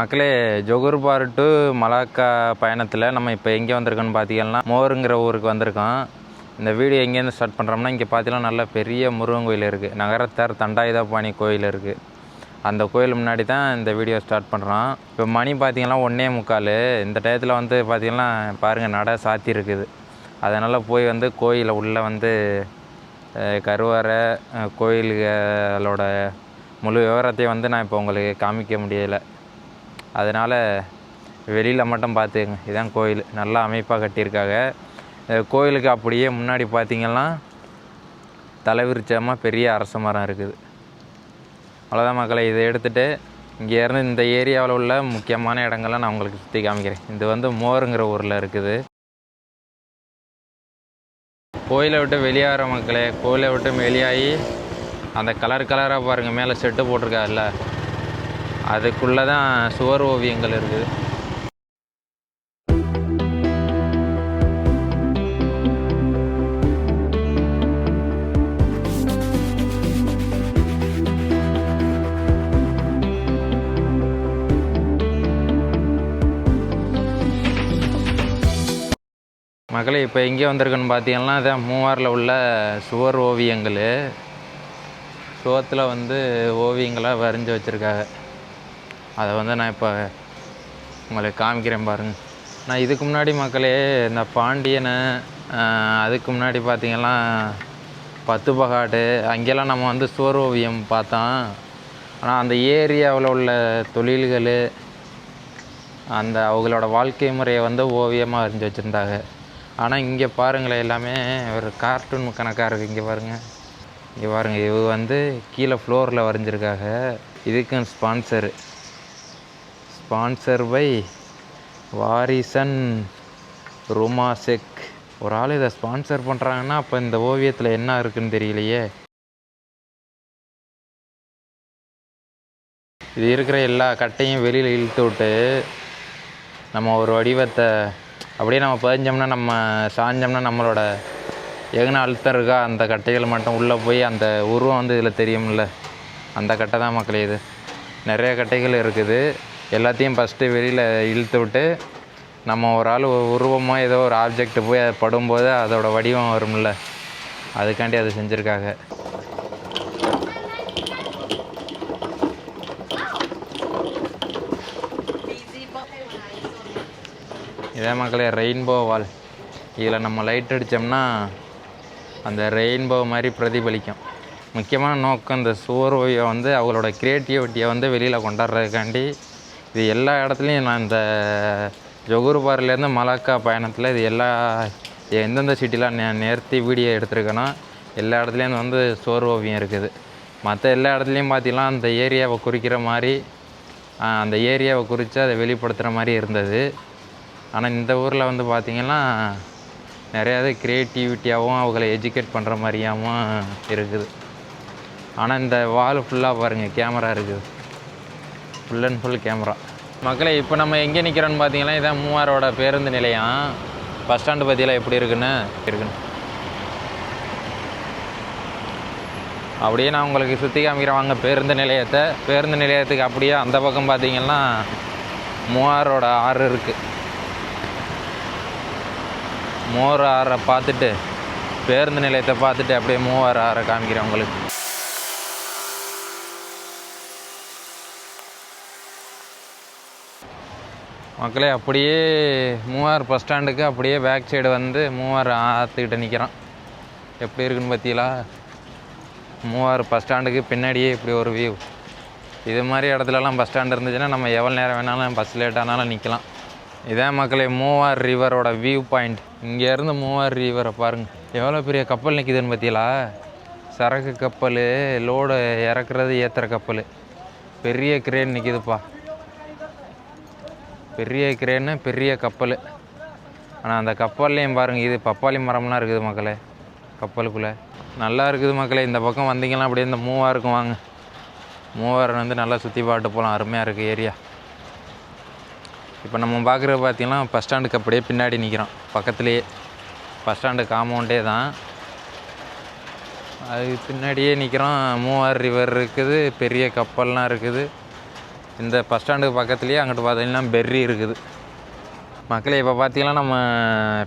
மக்களே, Johor bar to Malacca பயணத்தில் நம்ம இப்போ எங்கே வந்திருக்கோன்னு பார்த்தீங்கன்னா மோருங்கிற ஊருக்கு வந்திருக்கோம். இந்த வீடியோ எங்கேருந்து ஸ்டார்ட் பண்ணுறோம்னா, இங்கே பார்த்தீங்கன்னா நல்ல பெரிய முருகன் கோயில் இருக்குது. நகரத்தார் தண்டாயுதபாணி கோயில் இருக்குது. அந்த கோயில் முன்னாடி தான் இந்த வீடியோ ஸ்டார்ட் பண்ணுறோம். இப்போ மணி பார்த்திங்கன்னா 1:45. இந்த டயத்தில் வந்து பார்த்திங்கன்னா பாருங்கள், நடை சாத்தி இருக்குது. அதனால் போய் வந்து கோயிலை உள்ளே வந்து கருவறை கோயில்களோட முழு விவரத்தையும் வந்து நான் இப்போ உங்களுக்கு காமிக்க முடியலை. அதனால் வெளியில் மட்டும் பார்த்துங்க. இதுதான் கோயில், நல்லா அமைப்பாக கட்டியிருக்காங்க. கோயிலுக்கு அப்படியே முன்னாடி பார்த்திங்கன்னா தலைவிரிச்சமாக பெரிய அரச மரம் இருக்குது. அவ்வளோதான் மக்களை, இதை எடுத்துகிட்டு இங்கேருந்து இந்த ஏரியாவில் உள்ள முக்கியமான இடங்கள்லாம் நான் உங்களுக்கு சுற்றி காமிக்கிறேன். இது வந்து மோருங்கிற ஊரில் இருக்குது. கோயிலை விட்டு வெளியாகிற மக்களே, கோயிலை விட்டு வெளியாகி அந்த கலராக பாருங்கள், மேலே செட்டு போட்டிருக்காருல்ல, அதுக்குள்ளே தான் சுவர் ஓவியங்கள் இருக்குது. மக்களே, இப்போ எங்கே வந்திருக்குன்னு பார்த்தீங்கன்னா, இதான் மூவாரில் உள்ள சுவர் ஓவியங்கள். சுவத்தில் வந்து ஓவியங்களாக வரைஞ்சி வச்சுருக்காங்க. அதை வந்து நான் இப்போ உங்களுக்கு காமிக்கிறேன் பாருங்கள். நான் இதுக்கு முன்னாடி மக்களே இந்த பாண்டியனை, அதுக்கு முன்னாடி பார்த்திங்கன்னா பத்துப்பகாடு, அங்கெல்லாம் நம்ம வந்து சுவர் ஓவியம் பார்த்தோம். ஆனால் அந்த ஏரியாவில் உள்ள தொழில்கள், அந்த அவங்களோட வாழ்க்கை முறையை வந்து ஓவியமாக வரைஞ்சி வச்சுருந்தாங்க. ஆனால் இங்கே பாருங்களேன், எல்லாமே ஒரு கார்ட்டூன் கணக்காக இருக்குது. இங்கே பாருங்கள், இது வந்து கீழே ஃப்ளோரில் வரைஞ்சிருக்காங்க. இதுக்கும் ஸ்பான்சர் பை வாரிசன் ருமாசெக். ஒரு ஆள் இதை ஸ்பான்சர் பண்ணுறாங்கன்னா அப்போ இந்த ஓவியத்தில் என்ன இருக்குன்னு தெரியலையே. இது இருக்கிற எல்லா கட்டையும் வெளியில் இழுத்து விட்டு நம்ம ஒரு வடிவத்தை அப்படியே நம்ம பதிஞ்சோம்னா, நம்ம சாஞ்சோம்னா நம்மளோட எங்கன அழுத்தம் இருக்கா அந்த கட்டைகள் மட்டும் உள்ளே போய் அந்த உருவம் வந்து இதில் தெரியும்ல, அந்த கட்டை தான் மக்களே. இது நிறைய கட்டைகள் இருக்குது. எல்லாத்தையும் ஃபஸ்ட்டு வெளியில் இழுத்து விட்டு நம்ம ஒரு ஆள் உருவமோ ஏதோ ஒரு ஆப்ஜெக்ட் போய் அதை படும்போது அதோட வடிவம் வரும்ல, அதுக்காண்டி அது செஞ்சுருக்காங்க. இதே மக்களே ரெயின்போ வால். இதில் நம்ம லைட் அடித்தோம்னா அந்த ரெயின்போ மாதிரி பிரதிபலிக்கும். முக்கியமான நோக்கம் இந்த சுவர் ஓவியம் வந்து அவங்களோட க்ரியேட்டிவிட்டியை வந்து வெளியில் கொண்டாடுறதுக்காண்டி. இது எல்லா இடத்துலையும் நான் இந்த ஜொகூர் பார்லேருந்து மலாக்கா பயணத்தில் இது எந்தெந்த சிட்டிலாம் நிறுத்தி வீடியோ எடுத்துருக்கேனோ எல்லா இடத்துலையும் வந்து சுவர் ஓவியம் இருக்குது. மற்ற எல்லா இடத்துலையும் பார்த்திங்கன்னா அந்த ஏரியாவை குறிக்கிற மாதிரி, அந்த ஏரியாவை குறித்து அதை வெளிப்படுத்துகிற மாதிரி இருந்தது. ஆனால் இந்த ஊரில் வந்து பார்த்திங்கன்னா நிறையாவது க்ரியேட்டிவிட்டியாகவும் அவங்கள எஜுகேட் பண்ணுற மாதிரியாகவும் இருக்குது. ஆனால் இந்த வால் ஃபுல்லாக பாருங்கள், கேமரா இருக்குது, ஃபுல் அண்ட் ஃபுல் கேமரா. மக்களே, இப்போ நம்ம எங்கே நிற்கிறோன்னு பார்த்தீங்கன்னா, இதான் மூவாரோட பேருந்து நிலையம். பஸ் ஸ்டாண்டு பற்றியெல்லாம் எப்படி இருக்குன்னு அப்படியே நான் உங்களுக்கு சுற்றி காமிக்கிறேன் வாங்க. பேருந்து நிலையத்துக்கு அப்படியே அந்த பக்கம் பார்த்தீங்கன்னா மூவாரோட ஆறு இருக்குது. மோர் ஆறை பார்த்துட்டு பேருந்து நிலையத்தை பார்த்துட்டு அப்படியே மூவார் ஆறை காமிக்கிறேன் உங்களுக்கு. மக்களே, அப்படியே மூவார் பஸ் ஸ்டாண்டுக்கு அப்படியே பேக் சைடு வந்து மூவார் ஆற்றுக்கிட்ட நிற்கிறான். எப்படி இருக்குன்னு பார்த்தீங்களா? மூவார் பஸ் ஸ்டாண்டுக்கு பின்னாடியே இப்படி ஒரு வியூ. இது மாதிரி இடத்துலலாம் பஸ் ஸ்டாண்டு இருந்துச்சுன்னா நம்ம எவ்வளோ நேரம் வேணாலும் பஸ் லேட்டானாலும் நிற்கலாம். இதான் மக்களே மூவார் ரிவரோட வியூ பாயிண்ட். இங்கேருந்து மூவார் ரிவரை பாருங்கள், எவ்வளோ பெரிய கப்பல் நிற்கிதுன்னு பார்த்தீங்களா? சரக்கு கப்பல், லோடு இறக்குறது ஏற்றுற கப்பல், பெரிய கிரேன் நிற்கிதுப்பா. பெரிய கிரேன்னு பெரிய கப்பல். ஆனால் அந்த கப்பல்லையும் பாருங்கள், இது பப்பாளி மரம்லாம் இருக்குது மக்களே கப்பலுக்குள்ளே. நல்லா இருக்குது மக்களே. இந்த பக்கம் வந்தீங்கன்னா அப்படியே இந்த மூவாருக்கும் வாங்க. மூவார் வந்து நல்லா சுற்றி பாட்டு போகலாம், அருமையாக இருக்குது ஏரியா. இப்போ நம்ம பார்க்குறது பார்த்திங்கன்னா பஸ் ஸ்டாண்டுக்கு அப்படியே பின்னாடி நிற்கிறோம். பக்கத்துலேயே பஸ் ஸ்டாண்டு காம்பவுண்டே தான், அது பின்னாடியே நிற்கிறோம். மூவார் ரிவர் இருக்குது, பெரிய கப்பல்லாம் இருக்குது. இந்த பஸ் ஸ்டாண்டுக்கு பக்கத்துலேயே அங்கிட்டு பார்த்தீங்கன்னா பெர்ரி இருக்குது. மக்களே இப்போ பார்த்தீங்கன்னா நம்ம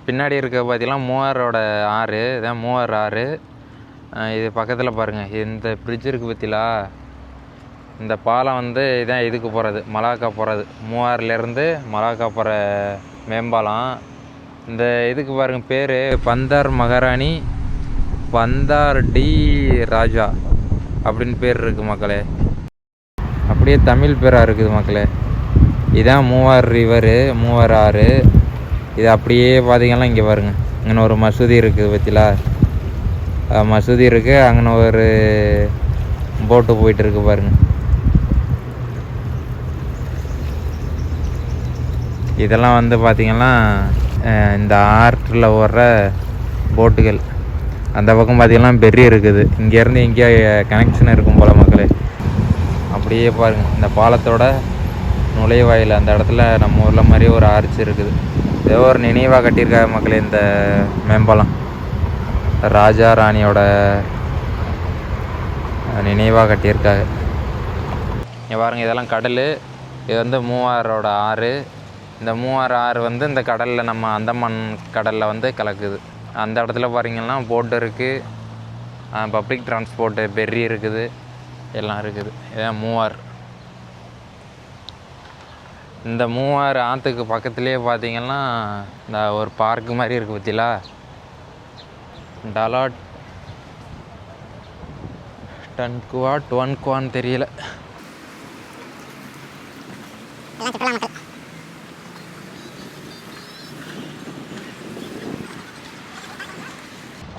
பின்னாடி இருக்க பார்த்தீங்கன்னா மூவாரோட ஆறு, இதான் மூவார் ஆறு. இது பக்கத்தில் பாருங்கள், இந்த பிரிட்ஜ் இருக்குது பற்றிலா, இந்த பாலம் வந்து இதான் இதுக்கு போகிறது, மலாக்கா போகிறது. மூவார்லேருந்து மலாக்கா போகிற மேம்பாலம். இந்த இதுக்கு பாருங்கள் பேர் பந்தார் மகாராணி பந்தார் டி ராஜா அப்படின்னு பேர் இருக்குது மக்களே. அப்படியே தமிழ் பேராக இருக்குது மக்களே. இதான் மூவார் ரிவரு, மூவார் ஆறு. இது அப்படியே பார்த்தீங்கன்னா இங்கே பாருங்கள், இங்கே ஒரு மசூதி இருக்குது பற்றிலா, மசூதி இருக்குது. அங்கே ஒரு போட்டு போயிட்டுருக்கு பாருங்கள். இதெல்லாம் வந்து பார்த்திங்கன்னா இந்த ஆற்றில் ஓடுற போட்டுகள். அந்த பக்கம் பார்த்திங்கன்னா பெர்ரி இருக்குது. இங்கேருந்து எங்கேயோ கனெக்ஷன் இருக்கும் போல் மக்களே. அப்படியே பாருங்கள், இந்த பாலத்தோட நுழைவாயில் அந்த இடத்துல நம்ம ஊரில் மாதிரி ஒரு ஆர்ச் இருக்குது. ஏதோ ஒரு நினைவாக கட்டியிருக்காங்க மக்களே இந்த மேம்பாலம். ராஜா ராணியோட நினைவாக கட்டியிருக்காங்க. இங்கே பாருங்கள், இதெல்லாம் கடல். இது வந்து மூவாரோட ஆறு. இந்த மூவார் ஆறு வந்து இந்த கடலில், நம்ம அந்தமான் கடலில் வந்து கலக்குது. அந்த இடத்துல பாருங்கன்னா போட்டு இருக்குது, பப்ளிக் டிரான்ஸ்போர்ட்டு பெர்ரி இருக்குது, எல்லாம் இருக்குது. இதான் மூவார். இந்த மூவார் ஆற்றுக்கு பக்கத்துலேயே பார்த்தீங்கன்னா இந்த ஒரு பார்க்கு மாதிரி இருக்குது பற்றிலா, டலாட் டொன்குவான்னு தெரியல.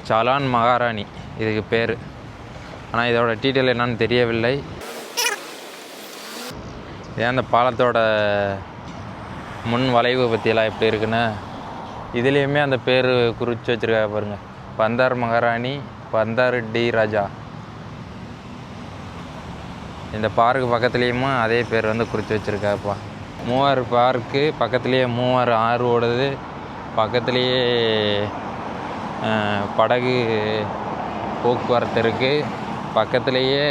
சலான் மகாராணி இதுக்கு பேர். ஆனால் இதோட டீட்டெயில் என்னன்னு தெரியவில்லை. ஏன் அந்த பாலத்தோட முன் வளைவு பற்றியெல்லாம் எப்படி இருக்குன்னு இதுலேயுமே அந்த பேர் குறித்து வச்சுருக்காங்க பாருங்கள். பந்தார் மகாராணி பந்தார் டி ராஜா. இந்த பார்க்கு பக்கத்துலேயுமே அதே பேர் வந்து குறித்து வச்சுருக்காப்பா. மூவார் பார்க்கு பக்கத்துலேயே மூவார் ஆறு ஓடுது. பக்கத்துலேயே படகு போக்குவரத்து இருக்குது. பக்கத்துலேயே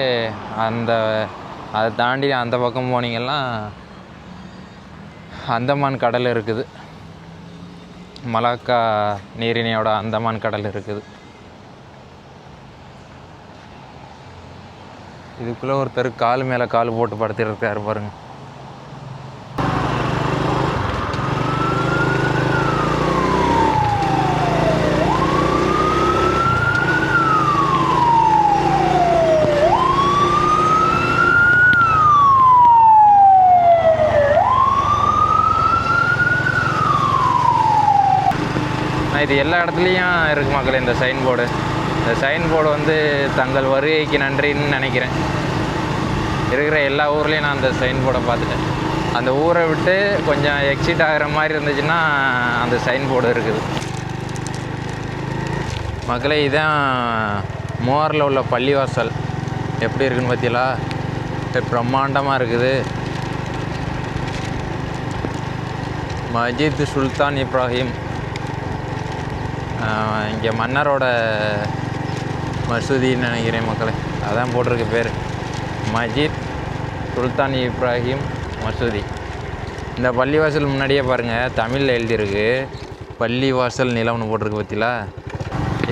அதை தாண்டி அந்த பக்கம் போனீங்கன்னா அந்தமான் கடல் இருக்குது. மலாக்கா நீரிணையோட அந்தமான் கடல் இருக்குது. இதுக்குள்ளே ஒருத்தர் கால் மேலே கால் போட்டு படுத்துட்டு இருக்காரு பாருங்க. இது எல்லா இடத்துலையும் இருக்குது மக்களே இந்த சைன் போர்டு. இந்த சைன் போர்டு வந்து தங்கள் வருகைக்கு நன்றின்னு நினைக்கிறேன். இருக்கிற எல்லா ஊர்லேயும் நான் அந்த சைன் போர்டை பார்த்துட்டேன். அந்த ஊரை விட்டு கொஞ்சம் எக்ஸிட் ஆகிற மாதிரி இருந்துச்சுன்னா அந்த சைன் போர்டு இருக்குது. மக்களே இதான் மூவாரில் உள்ள பள்ளிவாசல். எப்படி இருக்குன்னு பார்த்தீங்களா? பிரம்மாண்டமாக இருக்குது. மஜித் சுல்தான் இப்ராஹிம், இங்கே மன்னரோட மசூதின்னு நினைக்கிறேன் மக்களே. அதான் போட்டிருக்கு பேர், மஜித் சுல்தான் இப்ராஹிம் மசூதி. இந்த பள்ளிவாசல் முன்னாடியே பாருங்கள் தமிழில் எழுதியிருக்கு, பள்ளிவாசல் நிலம்னு போட்டிருக்கு பார்த்தீங்களா?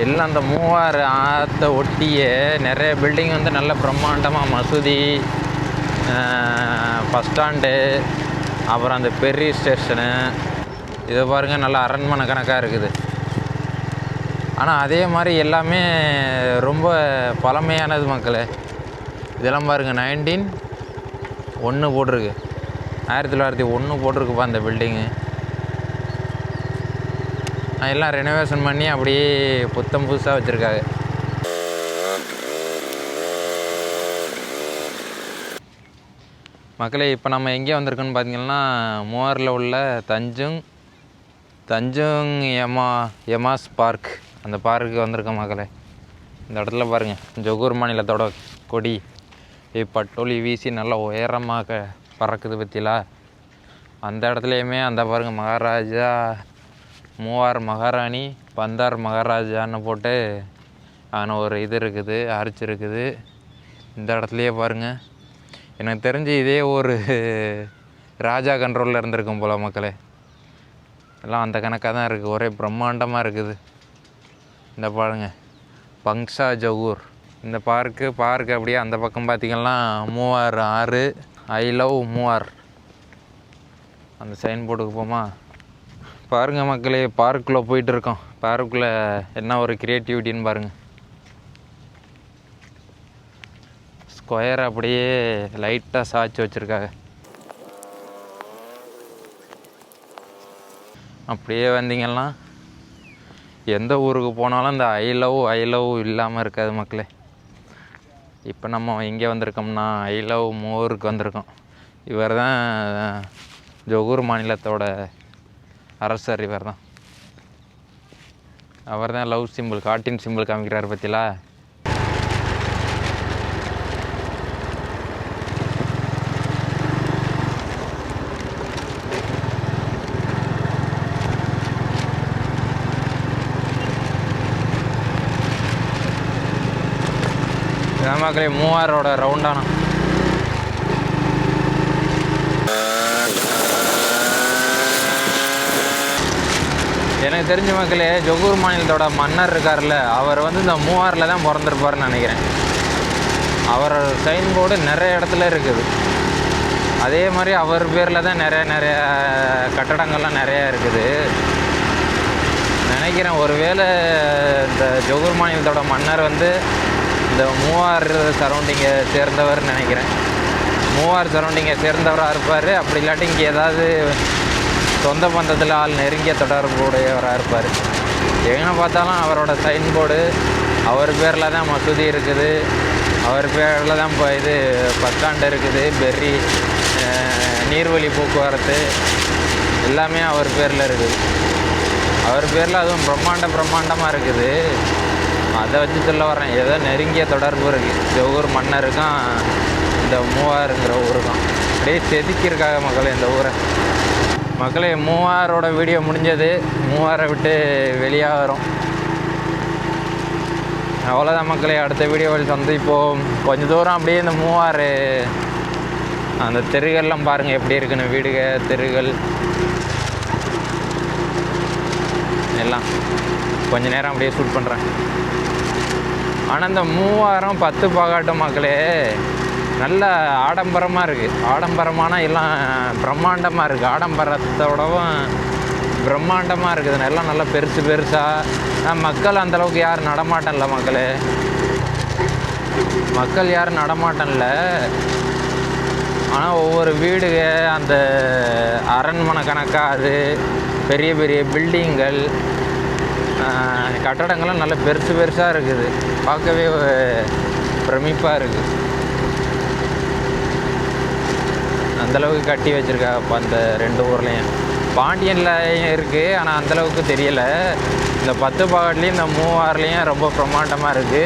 எல்லாம் அந்த மூவார் ஆற்றை ஒட்டிய நிறைய பில்டிங் வந்து நல்ல பிரம்மாண்டமாக, மசூதி, பஸ் ஸ்டாண்டு, அப்புறம் அந்த பெரிய ஸ்டேஷனு, இதை பாருங்கள் நல்லா அரண்மனை கணக்காக இருக்குது. ஆனால் அதே மாதிரி எல்லாமே ரொம்ப பழமையானது மக்களே. இதெல்லாம் பாருங்கள் 1901 போட்டிருக்கு, 1901 போட்டிருக்குப்பா அந்த பில்டிங்கு. எல்லாம் ரெனோவேஷன் பண்ணி அப்படியே புத்தம் புதுசாக வச்சுருக்காங்க. மக்களே இப்போ நம்ம எங்கே வந்திருக்கோன்னு பார்த்தீங்கன்னா மூவாரில் உள்ள தஞ்சங் எமாஸ் பார்க், அந்த பார்க்கு வந்திருக்கோம் மக்களே. இந்த இடத்துல பாருங்கள் ஜொகூர் மாநிலத்தோட கொடி பட்டொலி வீசி நல்லா உயரமாக பறக்குது பற்றிலா. அந்த இடத்துலையுமே அந்த பாருங்கள் மகாராஜா மூவார் மகாராணி பந்தார் மகாராஜான்னு போட்டு அதில் ஒரு இது இருக்குது, ஆர்ச் இருக்குது. இந்த இடத்துலையே பாருங்கள் எனக்கு தெரிஞ்சு இதே ஒரு ராஜா கண்ட்ரோலில் இருந்திருக்கும் போல் மக்களே. எல்லாம் அந்த கணக்காக தான் இருக்குது. ஒரே பிரம்மாண்டமாக இருக்குது. இந்த பாருங்க, பங்ஷா ஜகூர் இந்த பார்க்கு அப்படியே அந்த பக்கம் பார்த்திங்கன்னா மூவார் ஆறு, ஐ லவ் மூவார் அந்த சைன் போர்டுக்கு போமா. பாருங்கள் மக்களே, பார்க்குள்ளே போயிட்டுருக்கோம். பார்க்குள்ளே என்ன ஒரு க்ரியேட்டிவிட்டின்னு பாருங்கள். ஸ்கொயர் அப்படியே லைட்டாக சாய்ச்சி வச்சுருக்காங்க. அப்படியே வந்தீங்கன்னா எந்த ஊருக்கு போனாலும் இந்த ஐ லவ் இல்லாமல் இருக்காது மக்களே. இப்போ நம்ம இங்கே வந்திருக்கோம்னா ஐ லவ் மூவருக்கு வந்திருக்கோம். இவர் தான் ஜொகூர் மாநிலத்தோட அரசர். இவர் தான், அவர் தான் லவ் சிம்பிள், காட்டின் சிம்பிள் காமிக்கிறார் பற்றிலா. மக்களே மூவாரோட ரவுண்டானா. எனக்கு தெரிஞ்ச மக்களே, ஜொகூர் மாநிலத்தோட மன்னர் இருக்கார்ல, அவர் வந்து இந்த மூவாரில் தான் பிறந்திருப்பார்னு நினைக்கிறேன். அவர் சைன் போர்டு நிறைய இடத்துல இருக்குது. அதே மாதிரி அவர் பேரில் தான் நிறைய கட்டடங்கள்லாம் நிறையா இருக்குது நினைக்கிறேன். ஒருவேளை இந்த ஜொகூர் மாநிலத்தோட மன்னர் வந்து இந்த மூவார் சரௌண்டிங்கை சேர்ந்தவர்னு நினைக்கிறேன். மூவார் சரௌண்டிங்கை சேர்ந்தவராக இருப்பார். அப்படி இல்லாட்டி இங்கே ஏதாவது சொந்த பந்தத்தில் ஆள் நெருங்கிய தொடர்புடையவராக இருப்பார். எங்கே பார்த்தாலும் அவரோட சைன் போர்டு அவர் பேரில் தான் மசூதி இருக்குது, அவர் பேரில் தான் இப்போ இது பஸ் ஸ்டாண்டு இருக்குது, பெர்ரி நீர்வழி போக்குவரத்து எல்லாமே அவர் பேரில் இருக்குது. அவர் பேரில் அதுவும் பிரம்மாண்டமாக இருக்குது. அதை வச்சு சொல்ல வரேன், ஏதோ நெருங்கிய தொடர்பு இருக்குது ஜொகூர் மன்னருக்கும் இந்த மூவாருங்கிற ஊருக்கும். அப்படியே செதுக்கியிருக்காங்க மக்களே இந்த ஊரை. மக்களே, மூவாரோட வீடியோ முடிஞ்சது. மூவாரை விட்டு வெளியாகிறோம். அவ்வளோதான் மக்களே. அடுத்த வீடியோவில் சந்திப்போம். கொஞ்சம் தூரம் அப்படியே இந்த மூவாறு அந்த தெருகள்லாம் பாருங்கள் எப்படி இருக்குன்னு. வீடுக தெருகள் எல்லாம் கொஞ்ச நேரம் அப்படியே ஷூட் பண்ணுறேன். ஆனால் இந்த மூவாரம் 10 பாகாட்டு மக்களே நல்ல ஆடம்பரமாக இருக்குது. ஆடம்பரமான எல்லாம் பிரம்மாண்டமாக இருக்குது. ஆடம்பரத்தோடவும் பிரம்மாண்டமாக இருக்குது. எல்லாம் நல்லா பெருசாக. மக்கள் அந்தளவுக்கு யாரும் நடமாட்டம்ல மக்களே. மக்கள் யாரும் நடமாட்டம்ல. ஆனால் ஒவ்வொரு வீடுக அந்த அரண்மனை கணக்காக அது பெரிய பில்டிங்கள் கட்டடங்கள்லாம் நல்ல பெருசாக இருக்குது. பார்க்கவே பிரமிப்பாக இருக்குது. அந்தளவுக்கு கட்டி வச்சுருக்காங்க. இப்போ அந்த 2 ஊர்லேயும் பாண்டியன்லையும் இருக்குது, ஆனால் அந்தளவுக்கு தெரியலை. இந்த 10 பாகட்லேயும் இந்த மூவாறுலேயும் ரொம்ப பிரமாண்டமாக இருக்குது.